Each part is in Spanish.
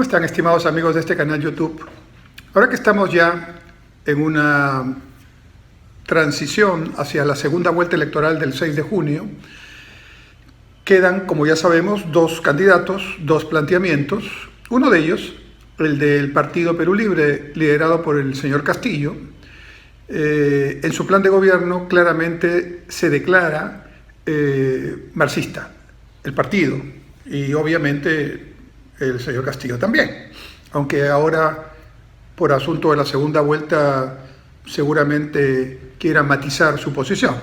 ¿Cómo están, estimados amigos de este canal YouTube? Ahora que estamos ya en una transición hacia la segunda vuelta electoral del 6 de junio, quedan, como ya sabemos, dos candidatos, dos planteamientos. Uno de ellos, el del Partido Perú Libre, liderado por el señor Castillo, en su plan de gobierno claramente se declara marxista, el partido, y obviamente el señor Castillo también, aunque ahora por asunto de la segunda vuelta seguramente quiera matizar su posición.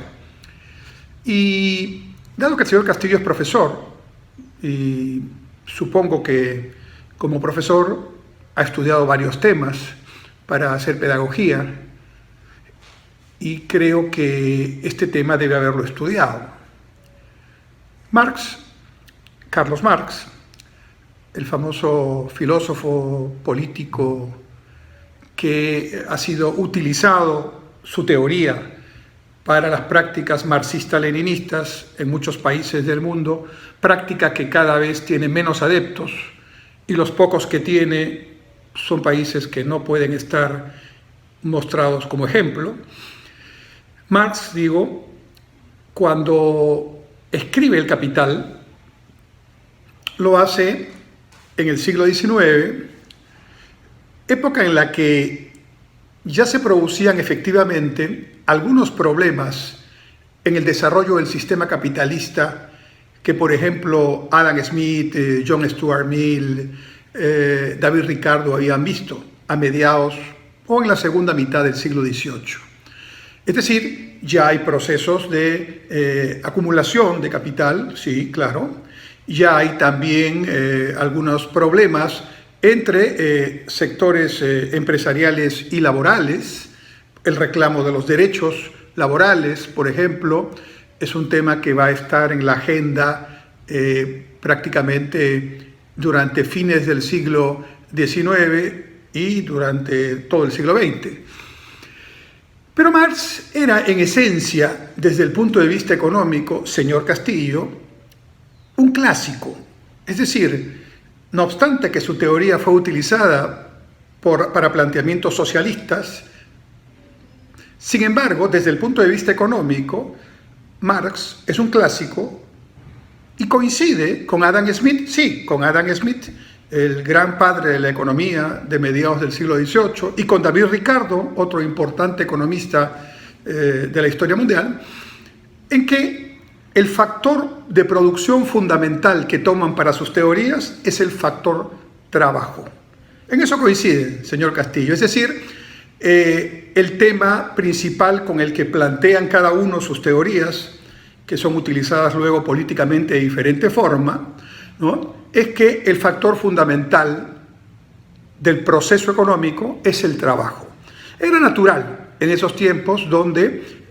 Y dado que el señor Castillo es profesor, y supongo que como profesor ha estudiado varios temas para hacer pedagogía, y creo que este tema debe haberlo estudiado. Carlos Marx, el famoso filósofo político que ha sido utilizado su teoría para las prácticas marxista-leninistas en muchos países del mundo, práctica que cada vez tiene menos adeptos, y los pocos que tiene son países que no pueden estar mostrados como ejemplo. Marx, cuando escribe El Capital, lo hace en el siglo XIX, época en la que ya se producían efectivamente algunos problemas en el desarrollo del sistema capitalista que, por ejemplo, Adam Smith, John Stuart Mill, David Ricardo habían visto a mediados o en la segunda mitad del siglo XVIII. Es decir, ya hay procesos de acumulación de capital, sí, claro. Ya hay también algunos problemas entre sectores empresariales y laborales. El reclamo de los derechos laborales, por ejemplo, es un tema que va a estar en la agenda prácticamente durante fines del siglo XIX y durante todo el siglo XX. Pero Marx era, en esencia, desde el punto de vista económico, señor Castillo, un clásico. Es decir, no obstante que su teoría fue utilizada para planteamientos socialistas, sin embargo, desde el punto de vista económico, Marx es un clásico y coincide con Adam Smith, sí, con Adam Smith, el gran padre de la economía de mediados del siglo XVIII, y con David Ricardo, otro importante economista de la historia mundial, en que el factor de producción fundamental que toman para sus teorías es el factor trabajo. En eso coincide, señor Castillo. Es decir, el tema principal con el que plantean cada uno sus teorías, que son utilizadas luego políticamente de diferente forma, ¿no?, es que el factor fundamental del proceso económico es el trabajo. Era natural en esos tiempos donde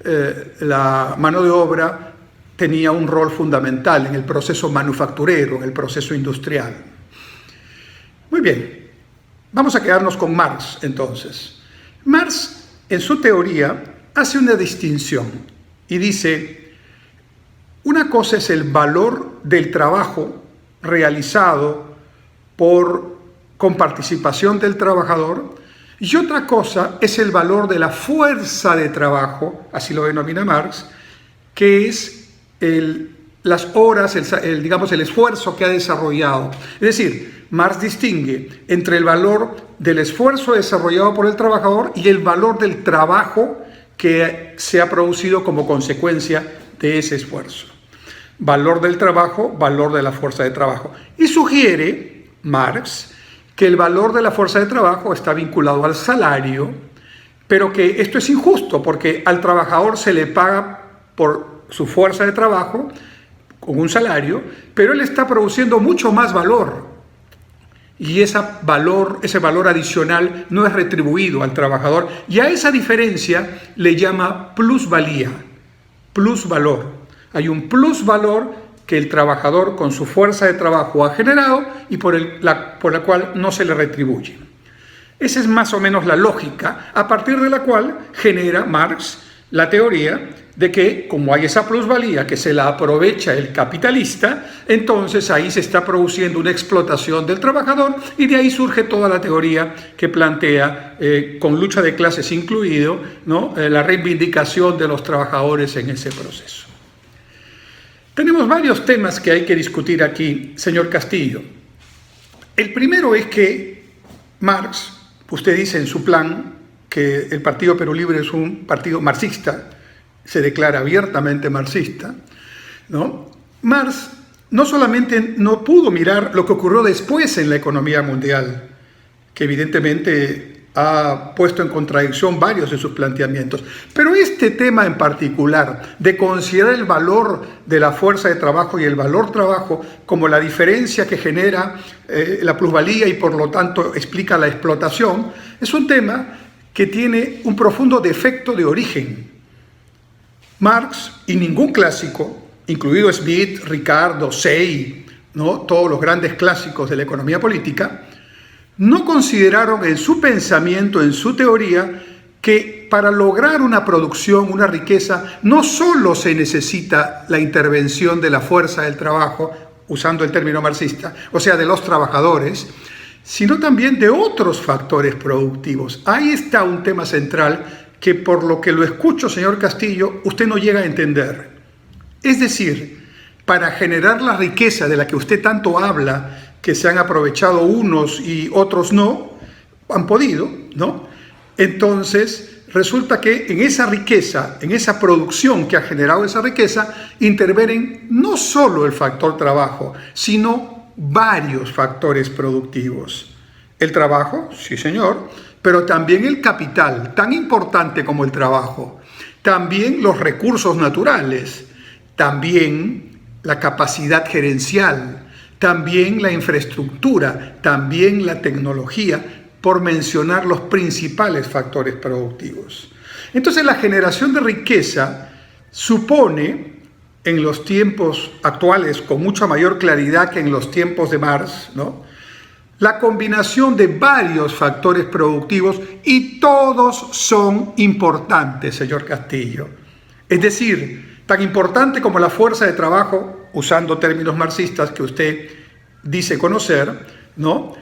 la mano de obra tenía un rol fundamental en el proceso manufacturero, en el proceso industrial. Muy bien, vamos a quedarnos con Marx entonces. Marx, en su teoría, hace una distinción y dice: una cosa es el valor del trabajo realizado con participación del trabajador, y otra cosa es el valor de la fuerza de trabajo, así lo denomina Marx, que es las horas, el esfuerzo que ha desarrollado. Es decir, Marx distingue entre el valor del esfuerzo desarrollado por el trabajador y el valor del trabajo que se ha producido como consecuencia de ese esfuerzo. Valor del trabajo, valor de la fuerza de trabajo. Y sugiere Marx que el valor de la fuerza de trabajo está vinculado al salario, pero que esto es injusto porque al trabajador se le paga por su fuerza de trabajo con un salario, pero él está produciendo mucho más valor, y ese valor adicional no es retribuido al trabajador, y a esa diferencia le llama plusvalía, plusvalor. Hay un plusvalor que el trabajador con su fuerza de trabajo ha generado y por la cual no se le retribuye. Esa es más o menos la lógica a partir de la cual genera Marx la teoría de que como hay esa plusvalía que se la aprovecha el capitalista, entonces ahí se está produciendo una explotación del trabajador y de ahí surge toda la teoría que plantea, con lucha de clases incluido, ¿no?, la reivindicación de los trabajadores en ese proceso. Tenemos varios temas que hay que discutir aquí, señor Castillo. El primero es que Marx, usted dice en su plan que el Partido Perú Libre es un partido marxista, se declara abiertamente marxista, ¿no? Marx no solamente no pudo mirar lo que ocurrió después en la economía mundial, que evidentemente ha puesto en contradicción varios de sus planteamientos, pero este tema en particular de considerar el valor de la fuerza de trabajo y el valor trabajo como la diferencia que genera la plusvalía y por lo tanto explica la explotación, es un tema que tiene un profundo defecto de origen. Marx y ningún clásico, incluido Smith, Ricardo, Say, ¿no?, todos los grandes clásicos de la economía política, no consideraron en su pensamiento, en su teoría, que para lograr una producción, una riqueza, no solo se necesita la intervención de la fuerza del trabajo, usando el término marxista, o sea, de los trabajadores, sino también de otros factores productivos. Ahí está un tema central que, por lo que lo escucho, señor Castillo, usted no llega a entender. Es decir, para generar la riqueza de la que usted tanto habla, que se han aprovechado unos y otros no, han podido, ¿no? Entonces, resulta que en esa riqueza, en esa producción que ha generado esa riqueza, intervienen no solo el factor trabajo, sino varios factores productivos. El trabajo, sí señor, pero también el capital, tan importante como el trabajo, también los recursos naturales, también la capacidad gerencial, también la infraestructura, también la tecnología, por mencionar los principales factores productivos. Entonces, la generación de riqueza supone, en los tiempos actuales, con mucha mayor claridad que en los tiempos de Marx, ¿no?, la combinación de varios factores productivos y todos son importantes, señor Castillo. Es decir, tan importante como la fuerza de trabajo, usando términos marxistas que usted dice conocer, ¿no?,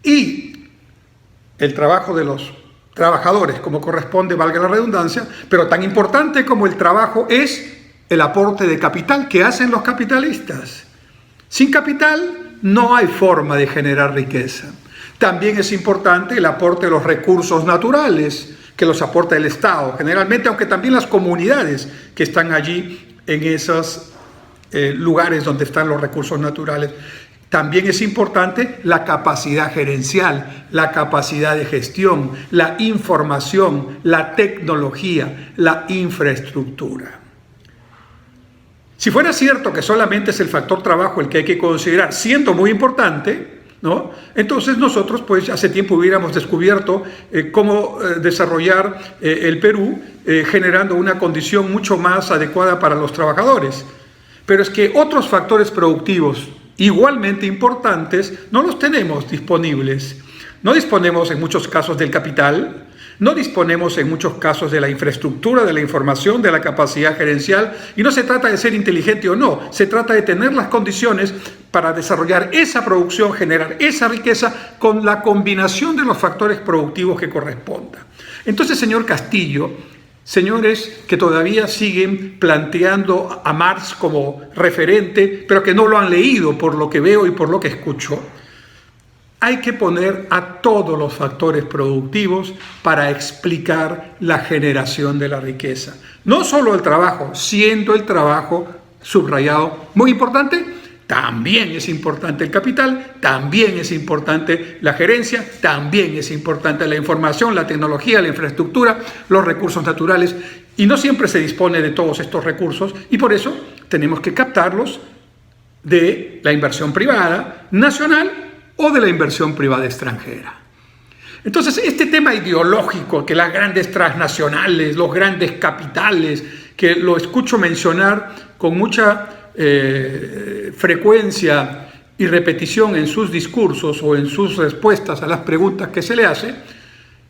y el trabajo de los trabajadores, como corresponde, valga la redundancia, pero tan importante como el trabajo es el aporte de capital que hacen los capitalistas. Sin capital no hay forma de generar riqueza. También es importante el aporte de los recursos naturales, que los aporta el Estado, generalmente, aunque también las comunidades que están allí en esos lugares donde están los recursos naturales. También es importante la capacidad gerencial, la capacidad de gestión, la información, la tecnología, la infraestructura. Si fuera cierto que solamente es el factor trabajo el que hay que considerar, siendo muy importante, ¿no?, entonces nosotros pues hace tiempo hubiéramos descubierto cómo desarrollar el Perú generando una condición mucho más adecuada para los trabajadores. Pero es que otros factores productivos igualmente importantes no los tenemos disponibles. No disponemos en muchos casos del capital, no disponemos en muchos casos de la infraestructura, de la información, de la capacidad gerencial, y no se trata de ser inteligente o no, se trata de tener las condiciones para desarrollar esa producción, generar esa riqueza con la combinación de los factores productivos que corresponda. Entonces, señor Castillo, señores que todavía siguen planteando a Marx como referente, pero que no lo han leído por lo que veo y por lo que escucho, hay que poner a todos los factores productivos para explicar la generación de la riqueza. No solo el trabajo, siendo el trabajo subrayado muy importante, también es importante el capital, también es importante la gerencia, también es importante la información, la tecnología, la infraestructura, los recursos naturales, y no siempre se dispone de todos estos recursos, y por eso tenemos que captarlos de la inversión privada nacional o de la inversión privada extranjera. Entonces, este tema ideológico, que las grandes transnacionales, los grandes capitales, que lo escucho mencionar con mucha frecuencia y repetición en sus discursos o en sus respuestas a las preguntas que se le hace,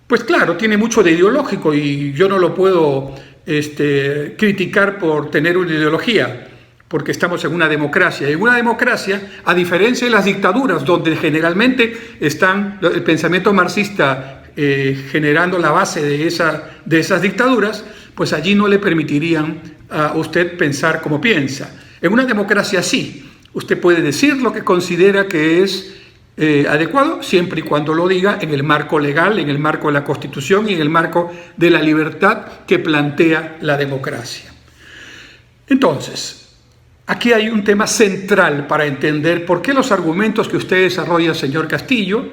pues claro, tiene mucho de ideológico y yo no lo puedo criticar por tener una ideología, porque estamos en una democracia. Y en una democracia, a diferencia de las dictaduras, donde generalmente están el pensamiento marxista generando la base de esas dictaduras, pues allí no le permitirían a usted pensar como piensa. En una democracia sí, usted puede decir lo que considera que es adecuado, siempre y cuando lo diga en el marco legal, en el marco de la Constitución y en el marco de la libertad que plantea la democracia. Entonces, aquí hay un tema central para entender por qué los argumentos que usted desarrolla, señor Castillo,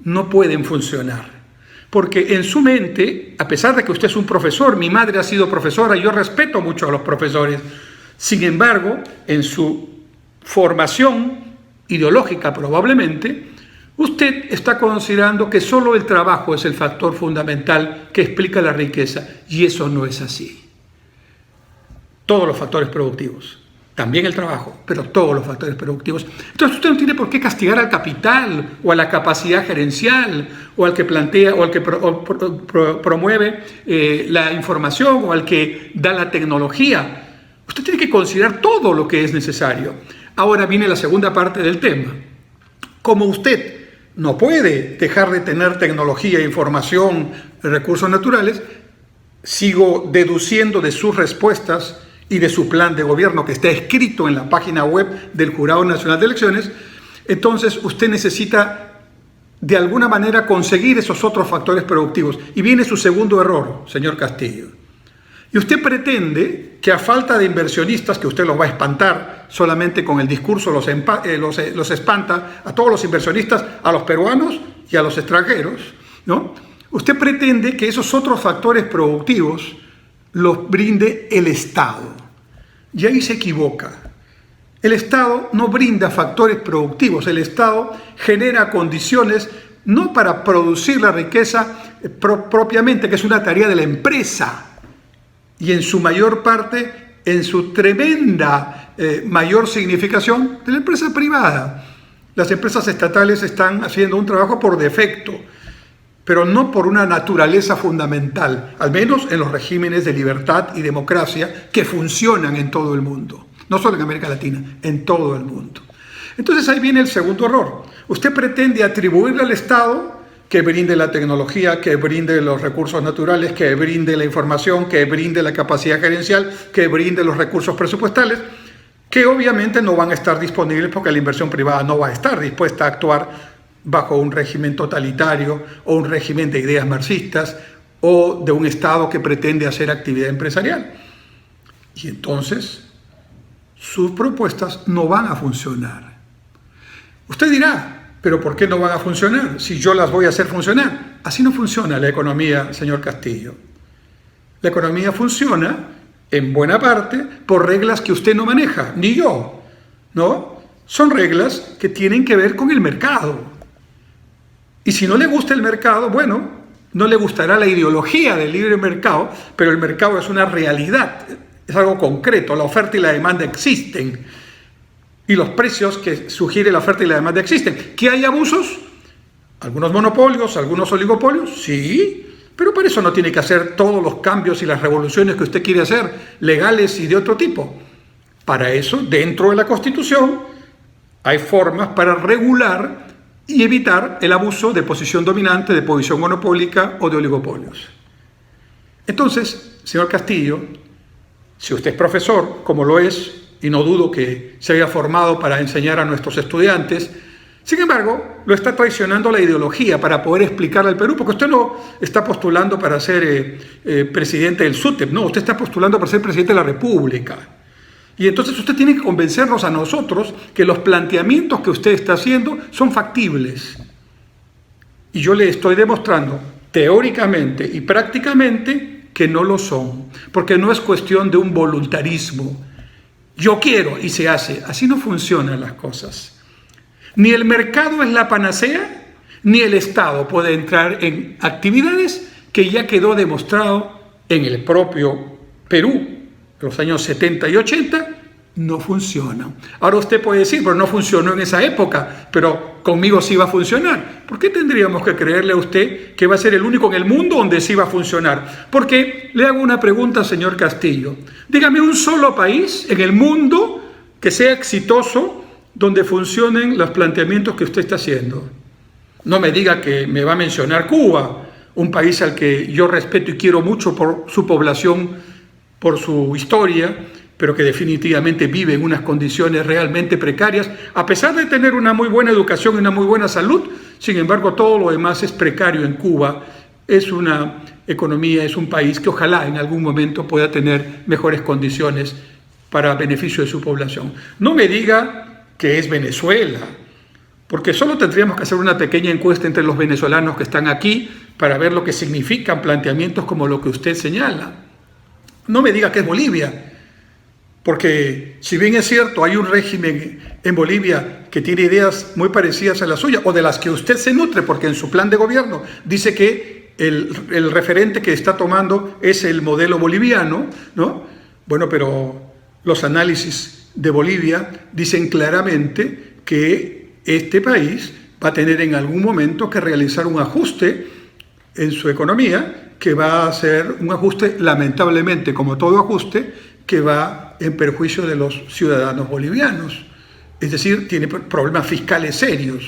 no pueden funcionar. Porque en su mente, a pesar de que usted es un profesor, mi madre ha sido profesora, yo respeto mucho a los profesores, sin embargo, en su formación ideológica probablemente, usted está considerando que solo el trabajo es el factor fundamental que explica la riqueza, y eso no es así. Todos los factores productivos, también el trabajo, pero todos los factores productivos. Entonces usted no tiene por qué castigar al capital o a la capacidad gerencial o al que plantea o al que promueve la información o al que da la tecnología. Usted tiene que considerar todo lo que es necesario. Ahora viene la segunda parte del tema. Como usted no puede dejar de tener tecnología, información, recursos naturales, sigo deduciendo de sus respuestas y de su plan de gobierno que está escrito en la página web del Jurado Nacional de Elecciones. Entonces usted necesita de alguna manera conseguir esos otros factores productivos. Y viene su segundo error, señor Castillo. Y usted pretende que a falta de inversionistas, que usted los va a espantar solamente con el discurso, los espanta a todos los inversionistas, a los peruanos y a los extranjeros, ¿no? Usted pretende que esos otros factores productivos los brinde el Estado. Y ahí se equivoca. El Estado no brinda factores productivos. El Estado genera condiciones no para producir la riqueza propiamente, que es una tarea de la empresa, y en su mayor parte, en su tremenda mayor significación, de la empresa privada. Las empresas estatales están haciendo un trabajo por defecto, pero no por una naturaleza fundamental, al menos en los regímenes de libertad y democracia que funcionan en todo el mundo, no solo en América Latina, en todo el mundo. Entonces ahí viene el segundo error. Usted pretende atribuirle al Estado que brinde la tecnología, que brinde los recursos naturales, que brinde la información, que brinde la capacidad gerencial, que brinde los recursos presupuestales, que obviamente no van a estar disponibles porque la inversión privada no va a estar dispuesta a actuar bajo un régimen totalitario o un régimen de ideas marxistas o de un Estado que pretende hacer actividad empresarial. Y entonces sus propuestas no van a funcionar. Usted dirá, ¿pero por qué no van a funcionar si yo las voy a hacer funcionar? Así no funciona la economía, señor Castillo. La economía funciona, en buena parte, por reglas que usted no maneja, ni yo, ¿no? Son reglas que tienen que ver con el mercado. Y si no le gusta el mercado, bueno, no le gustará la ideología del libre mercado, pero el mercado es una realidad, es algo concreto, la oferta y la demanda existen. Y los precios que sugiere la oferta y la demanda existen. ¿Que hay abusos? ¿Algunos monopolios, algunos oligopolios? Sí, pero para eso no tiene que hacer todos los cambios y las revoluciones que usted quiere hacer, legales y de otro tipo. Para eso, dentro de la Constitución, hay formas para regular y evitar el abuso de posición dominante, de posición monopólica o de oligopolios. Entonces, señor Castillo, si usted es profesor, como lo es, y no dudo que se haya formado para enseñar a nuestros estudiantes, sin embargo, lo está traicionando la ideología para poder explicar al Perú, porque usted no está postulando para ser presidente del SUTEP, no, usted está postulando para ser presidente de la República. Y entonces usted tiene que convencernos a nosotros que los planteamientos que usted está haciendo son factibles. Y yo le estoy demostrando teóricamente y prácticamente que no lo son, porque no es cuestión de un voluntarismo. Yo quiero y se hace. Así no funcionan las cosas. Ni el mercado es la panacea, ni el Estado puede entrar en actividades que ya quedó demostrado en el propio Perú, en los años 70 y 80, no funcionan. Ahora usted puede decir, pero no funcionó en esa época, pero conmigo sí va a funcionar. ¿Por qué tendríamos que creerle a usted que va a ser el único en el mundo donde sí va a funcionar? Porque le hago una pregunta, señor Castillo. Dígame un solo país en el mundo que sea exitoso donde funcionen los planteamientos que usted está haciendo. No me diga que me va a mencionar Cuba, un país al que yo respeto y quiero mucho por su población, por su historia, pero que definitivamente vive en unas condiciones realmente precarias, a pesar de tener una muy buena educación y una muy buena salud. Sin embargo, todo lo demás es precario en Cuba. Es una economía, es un país que ojalá en algún momento pueda tener mejores condiciones para beneficio de su población. No me diga que es Venezuela, porque solo tendríamos que hacer una pequeña encuesta entre los venezolanos que están aquí para ver lo que significan planteamientos como lo que usted señala. No me diga que es Bolivia, porque si bien es cierto, hay un régimen en Bolivia que tiene ideas muy parecidas a las suyas, o de las que usted se nutre, porque en su plan de gobierno dice que el referente que está tomando es el modelo boliviano, ¿no? Bueno, pero los análisis de Bolivia dicen claramente que este país va a tener en algún momento que realizar un ajuste en su economía, que va a ser un ajuste, lamentablemente, como todo ajuste, que va en perjuicio de los ciudadanos bolivianos. Es decir, tiene problemas fiscales serios.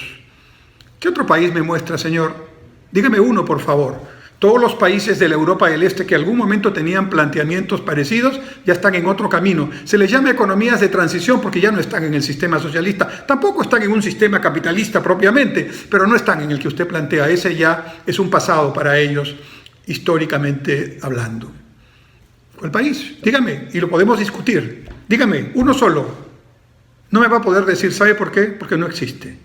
¿Qué otro país me muestra, señor? Dígame uno, por favor. Todos los países de la Europa del Este que en algún momento tenían planteamientos parecidos ya están en otro camino. Se les llama economías de transición porque ya no están en el sistema socialista. Tampoco están en un sistema capitalista propiamente, pero no están en el que usted plantea. Ese ya es un pasado para ellos, históricamente hablando. ¿Cuál país? Dígame, y lo podemos discutir. Dígame, uno solo. No me va a poder decir, ¿sabe por qué? Porque no existe.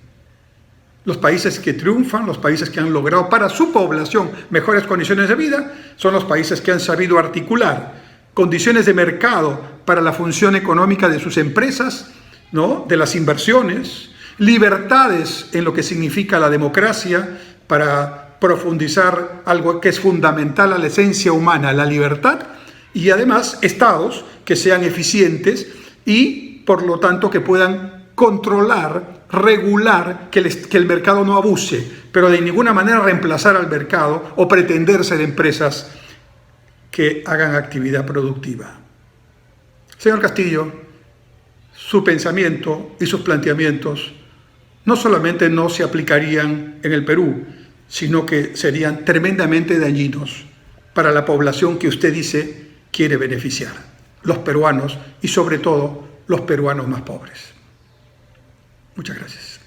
Los países que triunfan, los países que han logrado para su población mejores condiciones de vida, son los países que han sabido articular condiciones de mercado para la función económica de sus empresas, ¿no? De las inversiones, libertades en lo que significa la democracia para profundizar algo que es fundamental a la esencia humana, la libertad, y además estados que sean eficientes y por lo tanto que puedan controlar, regular, que el mercado no abuse, pero de ninguna manera reemplazar al mercado o pretender ser empresas que hagan actividad productiva. Señor Castillo, su pensamiento y sus planteamientos no solamente no se aplicarían en el Perú, sino que serían tremendamente dañinos para la población que usted dice quiere beneficiar, los peruanos y sobre todo los peruanos más pobres. Muchas gracias.